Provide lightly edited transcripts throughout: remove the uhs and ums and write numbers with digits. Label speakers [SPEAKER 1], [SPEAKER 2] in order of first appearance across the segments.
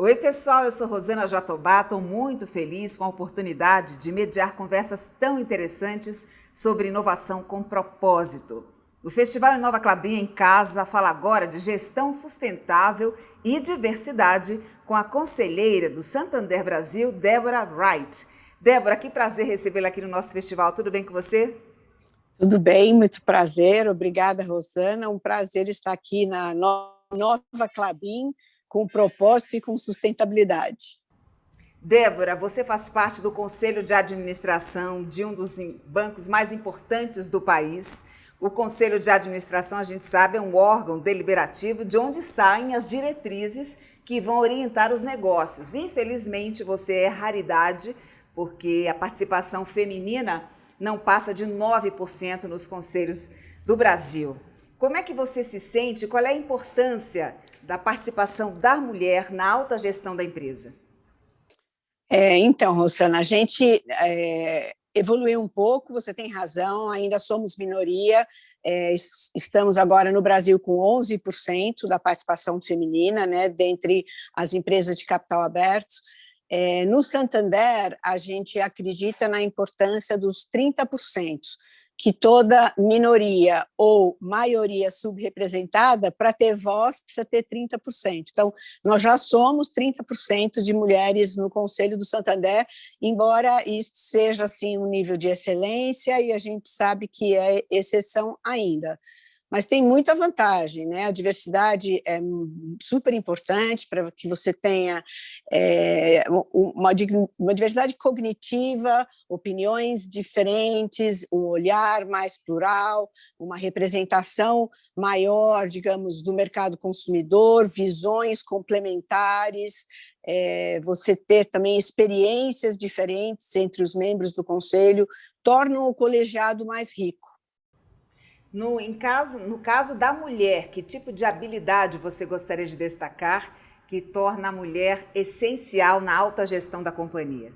[SPEAKER 1] Oi, pessoal, eu sou Rosana Jatobá, estou muito feliz com a oportunidade de mediar conversas tão interessantes sobre inovação com propósito. O Festival Inova Klabin em Casa fala agora de gestão sustentável e diversidade com a conselheira do Santander Brasil, Débora Wright. Débora, que prazer recebê-la aqui no nosso festival, tudo bem com você?
[SPEAKER 2] Tudo bem, muito prazer. Obrigada, Rosana. Um prazer estar aqui na Nova Klabin com propósito e com sustentabilidade.
[SPEAKER 1] Débora, você faz parte do Conselho de Administração de um dos bancos mais importantes do país. O Conselho de Administração, a gente sabe, é um órgão deliberativo de onde saem as diretrizes que vão orientar os negócios. Infelizmente, você é raridade, porque a participação feminina não passa de 9% nos conselhos do Brasil. Como é que você se sente? Qual é a importância da participação da mulher na alta gestão da empresa?
[SPEAKER 2] Então, Rosana, a gente evoluiu um pouco, você tem razão, ainda somos minoria, estamos agora no Brasil com 11% da participação feminina, né, dentre as empresas de capital aberto. No Santander, a gente acredita na importância dos 30%, que toda minoria ou maioria subrepresentada, para ter voz, precisa ter 30%. Então, nós já somos 30% de mulheres no Conselho do Santander, embora isso seja assim, um nível de excelência, e a gente sabe que é exceção ainda. Mas tem muita vantagem, né? A diversidade é super importante para que você tenha uma diversidade cognitiva, opiniões diferentes, um olhar mais plural, uma representação maior, digamos, do mercado consumidor, visões complementares, você ter também experiências diferentes entre os membros do conselho, tornam o colegiado mais rico.
[SPEAKER 1] No caso da mulher, que tipo de habilidade você gostaria de destacar que torna a mulher essencial na alta gestão da companhia?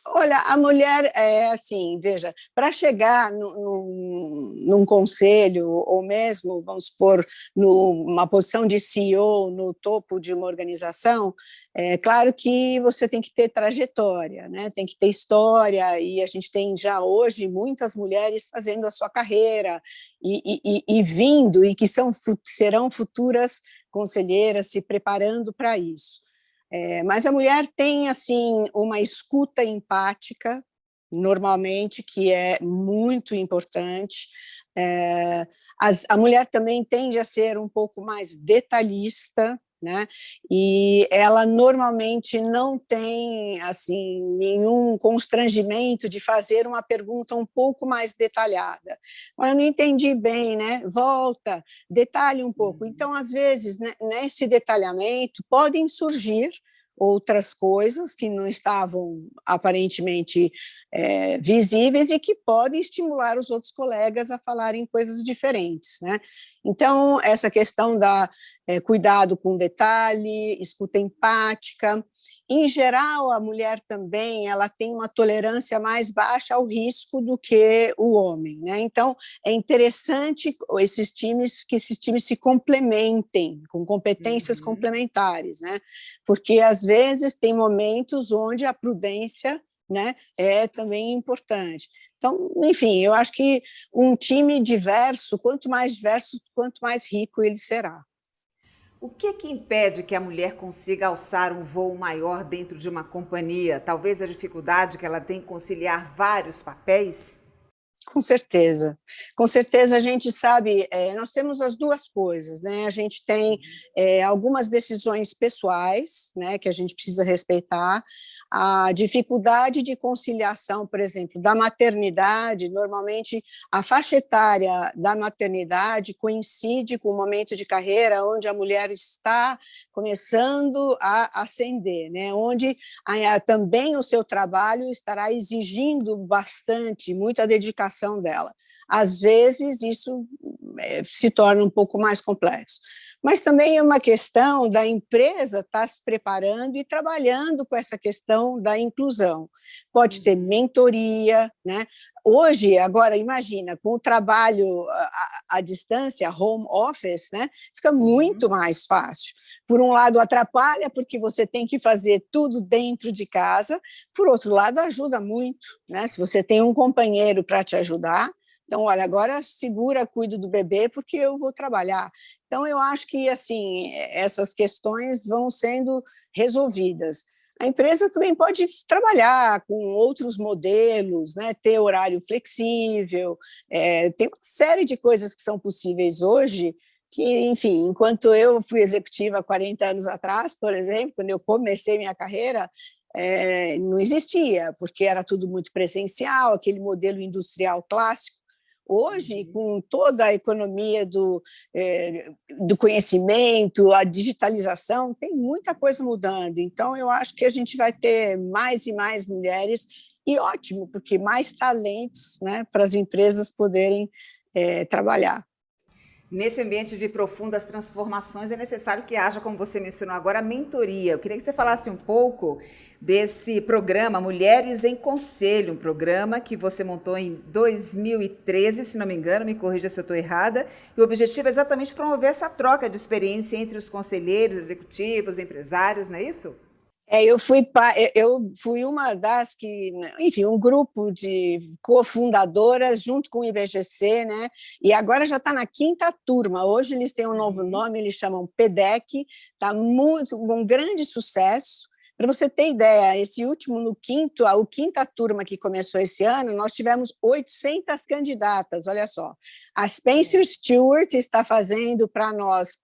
[SPEAKER 2] Olha, a mulher assim, veja, para chegar num conselho, ou mesmo, vamos supor, numa posição de CEO, no topo de uma organização, é claro que você tem que ter trajetória, né? Tem que ter história, e a gente tem já hoje muitas mulheres fazendo a sua carreira e vindo, e que serão futuras conselheiras se preparando para isso. Mas a mulher tem assim uma escuta empática, normalmente, que é muito importante. A mulher também tende a ser um pouco mais detalhista, né? E ela normalmente não tem assim nenhum constrangimento de fazer uma pergunta um pouco mais detalhada. Eu não entendi bem, né? Volta, detalhe um pouco. Então, às vezes, né, nesse detalhamento podem surgir outras coisas que não estavam aparentemente visíveis e que podem estimular os outros colegas a falarem coisas diferentes, né? Então, essa questão da cuidado com detalhe, escuta empática. Em geral, a mulher também ela tem uma tolerância mais baixa ao risco do que o homem, né? Então, é interessante que esses times se complementem, com competências complementares, né? Porque, às vezes, tem momentos onde a prudência, né, é também importante. Então, enfim, eu acho que um time diverso, quanto mais rico ele será.
[SPEAKER 1] O que impede que a mulher consiga alçar um voo maior dentro de uma companhia? Talvez a dificuldade que ela tem em conciliar vários papéis?
[SPEAKER 2] Com certeza a gente sabe, nós temos as duas coisas, né? A gente tem algumas decisões pessoais, né, que a gente precisa respeitar, a dificuldade de conciliação, por exemplo, da maternidade. Normalmente a faixa etária da maternidade coincide com o momento de carreira onde a mulher está começando a ascender, né? Onde também o seu trabalho estará exigindo bastante, muita dedicação dela. Às vezes, isso se torna um pouco mais complexo. mas também é uma questão da empresa estar se preparando e trabalhando com essa questão da inclusão. Pode ter mentoria, né? Hoje, agora, imagina, com o trabalho à distância, home office, né? Fica muito mais fácil. Por um lado, atrapalha, porque você tem que fazer tudo dentro de casa, por outro lado, ajuda muito, né? Se você tem um companheiro para te ajudar, então, olha, agora segura, cuido do bebê, porque eu vou trabalhar. Então, eu acho que assim essas questões vão sendo resolvidas. A empresa também pode trabalhar com outros modelos, né? Ter horário flexível, tem uma série de coisas que são possíveis hoje, que, enfim, enquanto eu fui executiva há 40 anos atrás, por exemplo, quando eu comecei minha carreira, não existia, porque era tudo muito presencial, aquele modelo industrial clássico. Hoje, com toda a economia do conhecimento, a digitalização, tem muita coisa mudando. Então, eu acho que a gente vai ter mais e mais mulheres, e ótimo, porque mais talentos, né, para as empresas poderem trabalhar.
[SPEAKER 1] Nesse ambiente de profundas transformações, é necessário que haja, como você mencionou agora, a mentoria. Eu queria que você falasse um pouco desse programa Mulheres em Conselho, um programa que você montou em 2013, se não me engano, me corrija se eu estou errada, e o objetivo é exatamente promover essa troca de experiência entre os conselheiros, executivos, empresários, não é isso?
[SPEAKER 2] Eu fui uma das que, enfim, um grupo de cofundadoras junto com o IBGC, né? E agora já está na quinta turma. Hoje eles têm um novo nome, eles chamam PEDEC, está muito um grande sucesso. Para você ter ideia, esse último no quinto, a quinta turma que começou esse ano, nós tivemos 800 candidatas. Olha só, a Spencer Stewart está fazendo para nós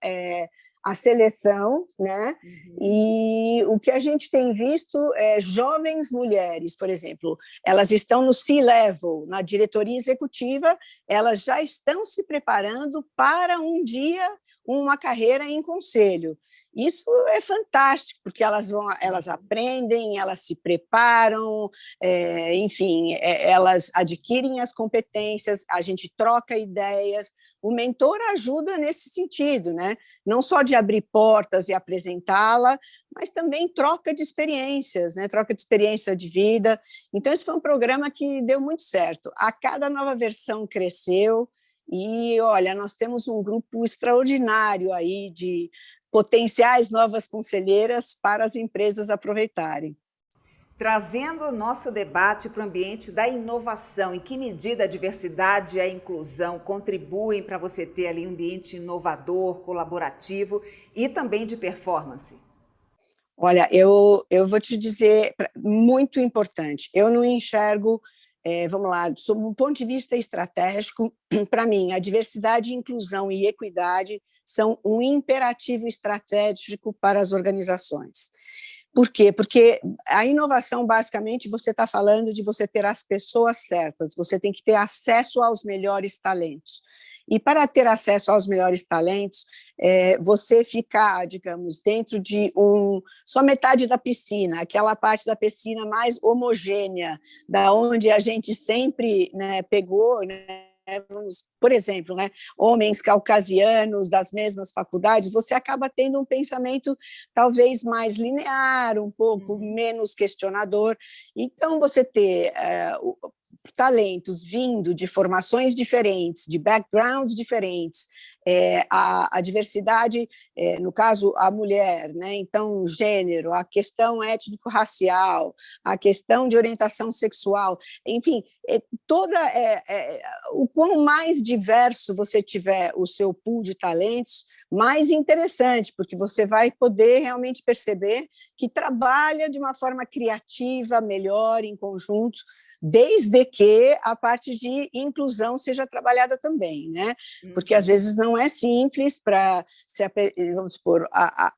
[SPEAKER 2] a seleção, né? E o que a gente tem visto é jovens mulheres, por exemplo, elas estão no C-level, na diretoria executiva, elas já estão se preparando para um dia uma carreira em conselho. Isso é fantástico, porque elas aprendem, elas se preparam, enfim, elas adquirem as competências, a gente troca ideias. O mentor ajuda nesse sentido, né? Não só de abrir portas e apresentá-la, mas também troca de experiências, né? Troca de experiência de vida. Então, esse foi um programa que deu muito certo. A cada nova versão cresceu e, olha, nós temos um grupo extraordinário aí de potenciais novas conselheiras para as empresas aproveitarem.
[SPEAKER 1] Trazendo o nosso debate para o ambiente da inovação, em que medida a diversidade e a inclusão contribuem para você ter ali um ambiente inovador, colaborativo e também de performance?
[SPEAKER 2] Olha, eu vou te dizer, muito importante, eu não enxergo, vamos lá, sob um ponto de vista estratégico, para mim, a diversidade, inclusão e equidade são um imperativo estratégico para as organizações. Por quê? Porque a inovação, basicamente, você está falando de você ter as pessoas certas, você tem que ter acesso aos melhores talentos. E para ter acesso aos melhores talentos, você ficar, digamos, dentro de só metade da piscina, aquela parte da piscina mais homogênea, da onde a gente sempre, né, pegou, né, por exemplo, né, homens caucasianos das mesmas faculdades, você acaba tendo um pensamento talvez mais linear, um pouco menos questionador. Então, você ter talentos vindo de formações diferentes, de backgrounds diferentes, a diversidade, no caso, a mulher, né? Então, gênero, a questão étnico-racial, a questão de orientação sexual, enfim, o quão mais diverso você tiver o seu pool de talentos, mais interessante, porque você vai poder realmente perceber que trabalha de uma forma criativa, melhor, em conjunto, desde que a parte de inclusão seja trabalhada também, né? Porque às vezes não é simples para, vamos supor,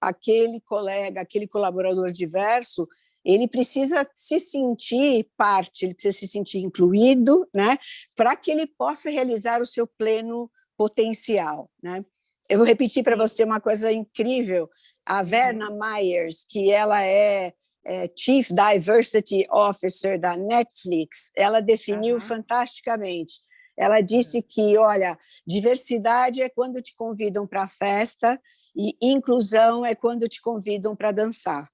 [SPEAKER 2] aquele colega, aquele colaborador diverso, ele precisa se sentir parte, ele precisa se sentir incluído, né? Para que ele possa realizar o seu pleno potencial, né? Eu vou repetir para você uma coisa incrível. A Verna Myers, que ela é Chief Diversity Officer da Netflix, ela definiu fantasticamente. Ela disse que, olha, diversidade é quando te convidam para a festa E inclusão é quando te convidam para dançar.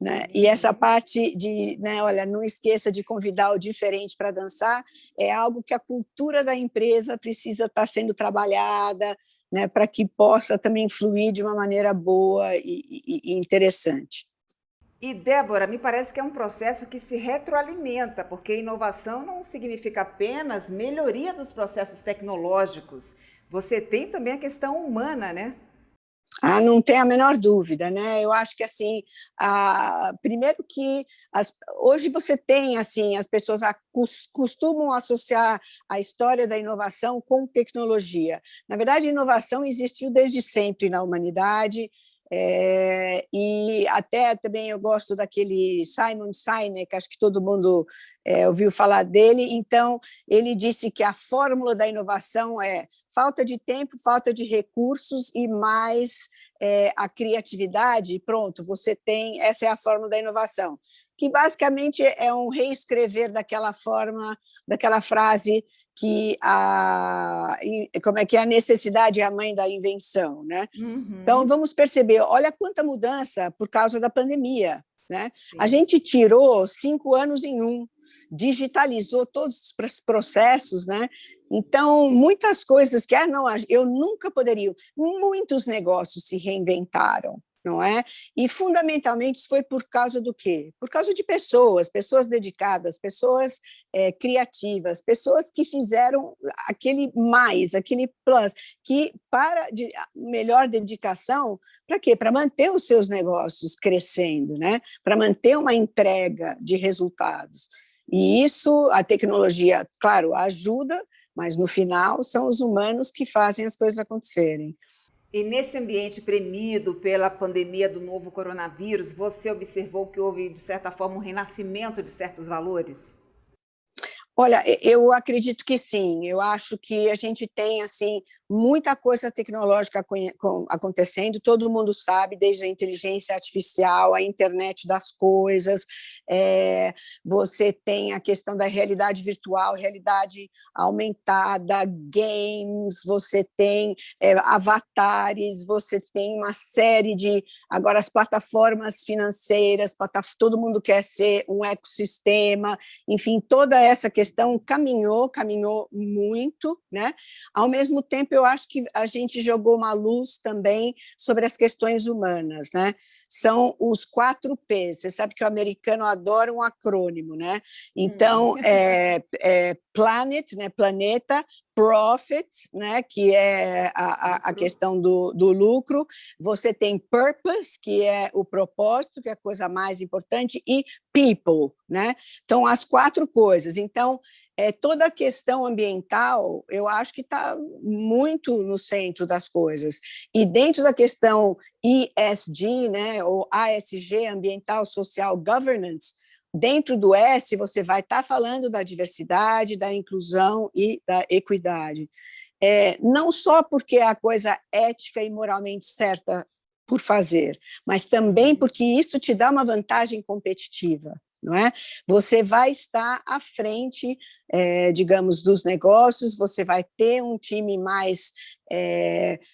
[SPEAKER 2] Né? E essa parte de, né, olha, não esqueça de convidar o diferente para dançar, é algo que a cultura da empresa precisa estar sendo trabalhada, né, para que possa também fluir de uma maneira boa e interessante.
[SPEAKER 1] E, Débora, me parece que é um processo que se retroalimenta, porque inovação não significa apenas melhoria dos processos tecnológicos. Você tem também a questão humana, né?
[SPEAKER 2] Ah, não tem a menor dúvida, né? Eu acho que assim, primeiro que hoje você tem assim, as pessoas costumam associar a história da inovação com tecnologia. Na verdade, a inovação existiu desde sempre na humanidade. E até também eu gosto daquele Simon Sinek, acho que todo mundo ouviu falar dele. Então, ele disse que a fórmula da inovação é falta de tempo, falta de recursos e mais a criatividade. Pronto, você tem, essa é a fórmula da inovação, que basicamente é um reescrever daquela forma, daquela frase que como é que a necessidade é a mãe da invenção, né? Então, vamos perceber, olha quanta mudança por causa da pandemia. Né? A gente tirou 5 anos em um, digitalizou todos os processos, né? Então, muitas coisas que não, eu nunca poderia, muitos negócios se reinventaram, não é? E, fundamentalmente, isso foi por causa do quê? Por causa de pessoas, pessoas dedicadas, pessoas criativas, pessoas que fizeram aquele mais, aquele plus, que para de melhor dedicação, para quê? Para manter os seus negócios crescendo, né? Para manter uma entrega de resultados. E isso, a tecnologia, claro, ajuda, mas no final são os humanos que fazem as coisas acontecerem.
[SPEAKER 1] E nesse ambiente premido pela pandemia do novo coronavírus, você observou que houve, de certa forma, um renascimento de certos valores?
[SPEAKER 2] Olha, eu acredito que sim. Eu acho que a gente tem assim muita coisa tecnológica acontecendo. Todo mundo sabe, desde a inteligência artificial, a internet das coisas. Você tem a questão da realidade virtual, realidade aumentada, games. Você tem avatares. Você tem uma série de agora as plataformas financeiras. Todo mundo quer ser um ecossistema. Enfim, toda essa questão caminhou muito, né? Ao mesmo tempo, eu acho que a gente jogou uma luz também sobre as questões humanas, né? São os 4 P's. Você sabe que o americano adora um acrônimo, né? Então, planet, né? Planeta, profit, né, que é a questão do lucro, você tem purpose, que é o propósito, que é a coisa mais importante, e people, né? Então, as 4 coisas. Então, toda a questão ambiental, eu acho que está muito no centro das coisas. E dentro da questão ESG, né, ou ASG, Ambiental, Social, Governance, dentro do S, você vai estar falando da diversidade, da inclusão e da equidade. Não só porque é a coisa ética e moralmente certa por fazer, mas também porque isso te dá uma vantagem competitiva. Não é? Você vai estar à frente, digamos, dos negócios, você vai ter um time mais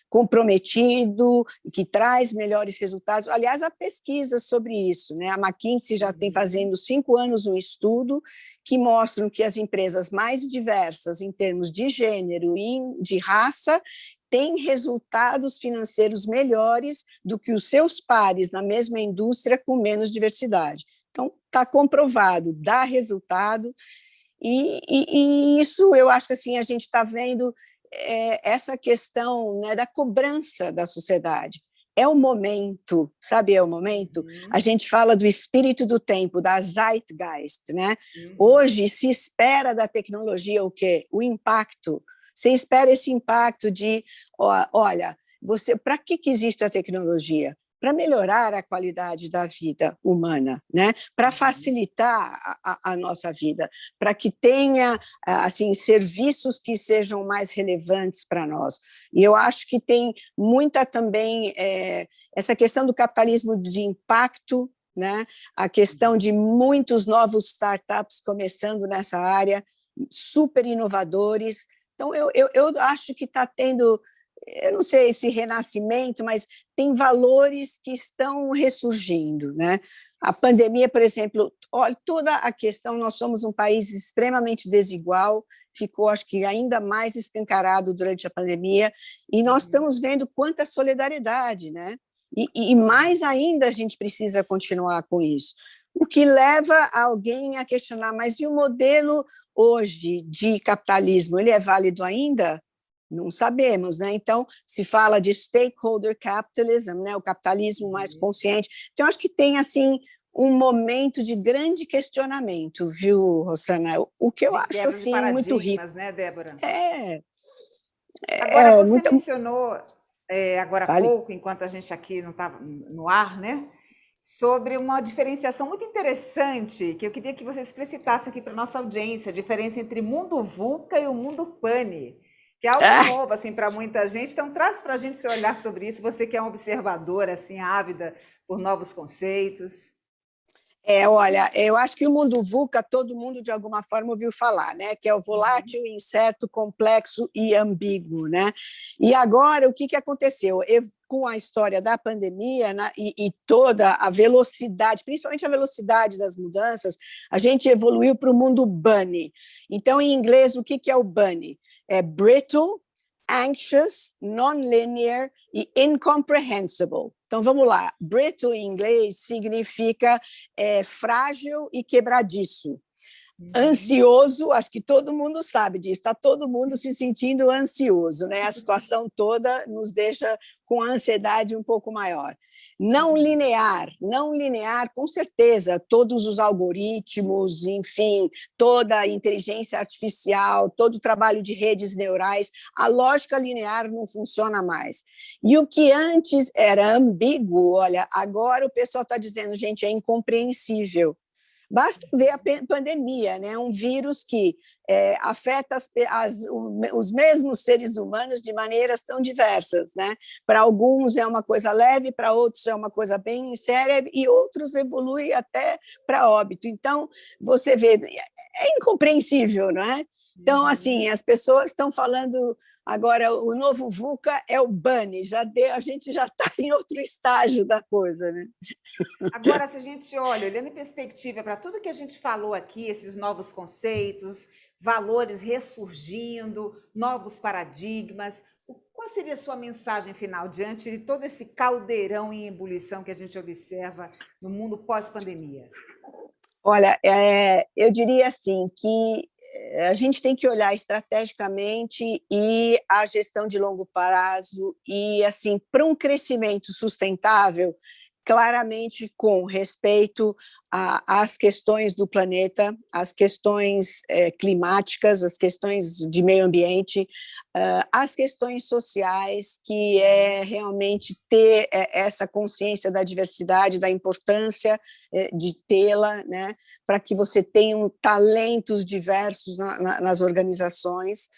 [SPEAKER 2] comprometido, que traz melhores resultados. Aliás, há pesquisas sobre isso, né? A McKinsey já tem fazendo 5 anos um estudo que mostram que as empresas mais diversas em termos de gênero e de raça têm resultados financeiros melhores do que os seus pares na mesma indústria com menos diversidade. Então, está comprovado, dá resultado, e isso eu acho que assim, a gente está vendo essa questão, né, da cobrança da sociedade. É o momento, sabe? É o momento. A gente fala do espírito do tempo, da Zeitgeist, né? Hoje se espera da tecnologia o quê? O impacto. Você espera esse impacto de, olha, para que existe a tecnologia? Para melhorar a qualidade da vida humana, né? Para facilitar a nossa vida, para que tenha assim, serviços que sejam mais relevantes para nós. E eu acho que tem muita também essa questão do capitalismo de impacto, né? A questão de muitos novos startups começando nessa área, super inovadores. Então, eu acho que está tendo eu não sei se renascimento, mas tem valores que estão ressurgindo, né? A pandemia, por exemplo, olha, toda a questão, nós somos um país extremamente desigual, ficou, acho que, ainda mais escancarado durante a pandemia, e nós estamos vendo quanta solidariedade, né? E mais ainda a gente precisa continuar com isso. O que leva alguém a questionar, mas e o modelo hoje de capitalismo, ele é válido ainda? Não sabemos, né? Então, se fala de stakeholder capitalism, né? O capitalismo mais consciente. Então, acho que tem, assim, um momento de grande questionamento, viu, Rosana? O que eu
[SPEAKER 1] De
[SPEAKER 2] acho,
[SPEAKER 1] quebra de
[SPEAKER 2] assim, muito rico.
[SPEAKER 1] paradigmas, né, Débora?
[SPEAKER 2] É,
[SPEAKER 1] Agora, você
[SPEAKER 2] muito...
[SPEAKER 1] mencionou agora há
[SPEAKER 2] Fale.
[SPEAKER 1] pouco, enquanto a gente aqui não estava no ar, né? Sobre uma diferenciação muito interessante, que eu queria que você explicitasse aqui para a nossa audiência, a diferença entre mundo VUCA e o mundo PANI, que é algo
[SPEAKER 2] Ah,
[SPEAKER 1] novo assim para muita gente. Então traz para a gente seu olhar sobre isso, você que é uma observadora assim ávida por novos conceitos.
[SPEAKER 2] olha, eu acho que o mundo VUCA todo mundo de alguma forma ouviu falar, né? Que é o volátil, incerto, complexo e ambíguo, né? E agora o que aconteceu? Com a história da pandemia, né, e toda a velocidade, principalmente a velocidade das mudanças, a gente evoluiu para o mundo bunny. Então, em inglês, o que é o bunny? É brittle, anxious, non-linear e incomprehensible. Então, vamos lá. Brittle, em inglês, significa frágil e quebradiço. Ansioso, acho que todo mundo sabe disso, está todo mundo se sentindo ansioso, né? A situação toda nos deixa com a ansiedade um pouco maior. Não linear, com certeza, todos os algoritmos, enfim, toda a inteligência artificial, todo o trabalho de redes neurais, a lógica linear não funciona mais. E o que antes era ambíguo, olha, agora o pessoal está dizendo, gente, é incompreensível. Basta ver a pandemia, né? Um vírus que afeta os mesmos seres humanos de maneiras tão diversas. Né? Para alguns é uma coisa leve, para outros é uma coisa bem séria, e outros evolui até para óbito. Então, você vê, é incompreensível, não é? Então, assim, as pessoas estão falando agora, o novo VUCA é o bunny, a gente já está em outro estágio da coisa, né?
[SPEAKER 1] Agora, se a gente olha, olhando em perspectiva para tudo que a gente falou aqui, esses novos conceitos, valores ressurgindo, novos paradigmas, qual seria a sua mensagem final diante de todo esse caldeirão em ebulição que a gente observa no mundo pós-pandemia?
[SPEAKER 2] Olha, eu diria assim que a gente tem que olhar estrategicamente e a gestão de longo prazo e assim para um crescimento sustentável, claramente com respeito às questões do planeta, às questões climáticas, às questões de meio ambiente, às questões sociais, que é realmente ter essa consciência da diversidade, da importância de tê-la, né, para que você tenha talentos diversos nas organizações.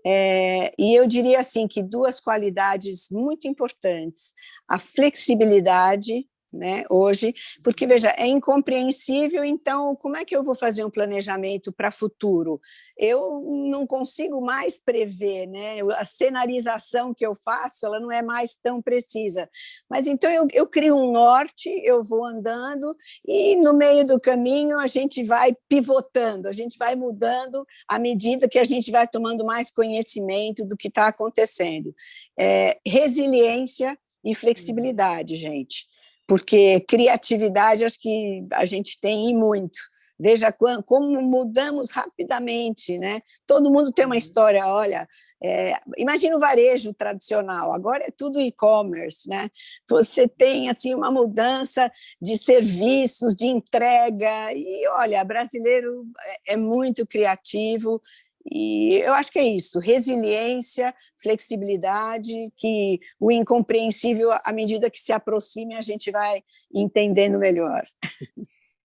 [SPEAKER 2] E eu diria assim que duas qualidades muito importantes: a flexibilidade, né, hoje, porque veja, é incompreensível, então como é que eu vou fazer um planejamento para futuro? Eu não consigo mais prever, né? A cenarização que eu faço, ela não é mais tão precisa, mas então eu crio um norte, eu vou andando e no meio do caminho a gente vai pivotando, a gente vai mudando à medida que a gente vai tomando mais conhecimento do que está acontecendo. Resiliência e flexibilidade, gente, porque criatividade acho que a gente tem e muito. Veja como mudamos rapidamente, né? Todo mundo tem uma história, olha, imagina o varejo tradicional, agora é tudo e-commerce, né? Você tem assim uma mudança de serviços, de entrega, e olha, brasileiro é muito criativo, e eu acho que é isso, resiliência, flexibilidade, que o incompreensível, à medida que se aproxime, a gente vai entendendo melhor.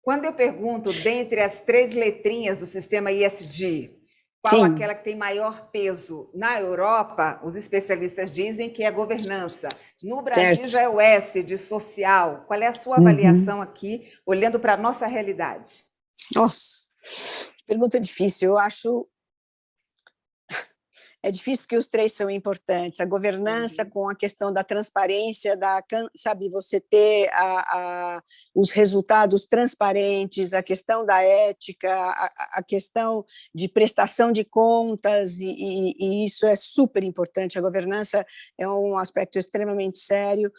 [SPEAKER 1] Quando eu pergunto, dentre as três letrinhas do sistema ISD, qual
[SPEAKER 2] Sim,
[SPEAKER 1] aquela que tem maior peso? Na Europa, os especialistas dizem que é governança. No Brasil
[SPEAKER 2] certo.
[SPEAKER 1] já é o S de social. Qual é a sua
[SPEAKER 2] Uhum.
[SPEAKER 1] avaliação aqui, olhando para a nossa realidade?
[SPEAKER 2] Nossa, pergunta difícil. Eu acho é difícil porque os três são importantes. A governança com a questão da transparência, sabe, você ter os resultados transparentes, a questão da ética, a questão de prestação de contas, e isso é super importante. A governança é um aspecto extremamente sério.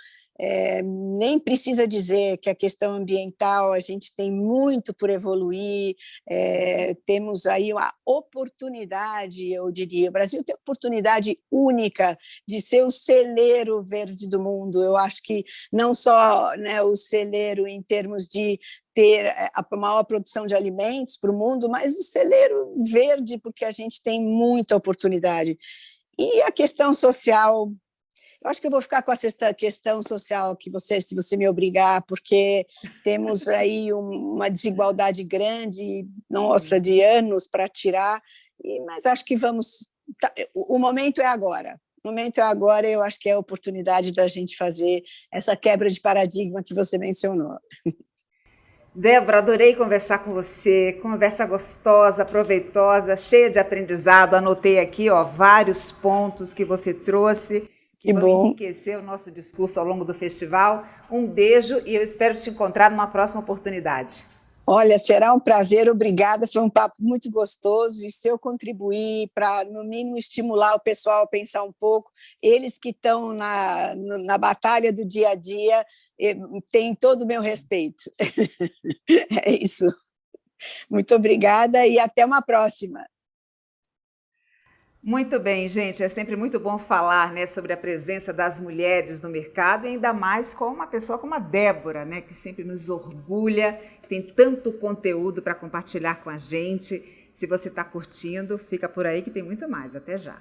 [SPEAKER 2] Nem precisa dizer que a questão ambiental a gente tem muito por evoluir, temos aí uma oportunidade, eu diria. O Brasil tem oportunidade única de ser o celeiro verde do mundo. Eu acho que não só, né, o celeiro em termos de ter a maior produção de alimentos para o mundo, mas o celeiro verde, porque a gente tem muita oportunidade. E a questão social, eu acho que eu vou ficar com essa questão social que se você me obrigar, porque temos aí uma desigualdade grande, nossa, de anos para tirar, mas acho que o momento é agora. O momento é agora, eu acho que é a oportunidade da gente fazer essa quebra de paradigma que você mencionou.
[SPEAKER 1] Débora, adorei conversar com você, conversa gostosa, proveitosa, cheia de aprendizado. Anotei aqui, vários pontos que você trouxe, que vão enriquecer o nosso discurso ao longo do festival. Um beijo e eu espero te encontrar numa próxima oportunidade.
[SPEAKER 2] Olha, será um prazer, obrigada, foi um papo muito gostoso, e se eu contribuir para, no mínimo, estimular o pessoal a pensar um pouco, eles que estão na batalha do dia a dia, têm todo o meu respeito. É isso. Muito obrigada e até uma próxima.
[SPEAKER 1] Muito bem, gente. É sempre muito bom falar, né, sobre a presença das mulheres no mercado, e ainda mais com uma pessoa como a Débora, né, que sempre nos orgulha, tem tanto conteúdo para compartilhar com a gente. Se você está curtindo, fica por aí que tem muito mais. Até já.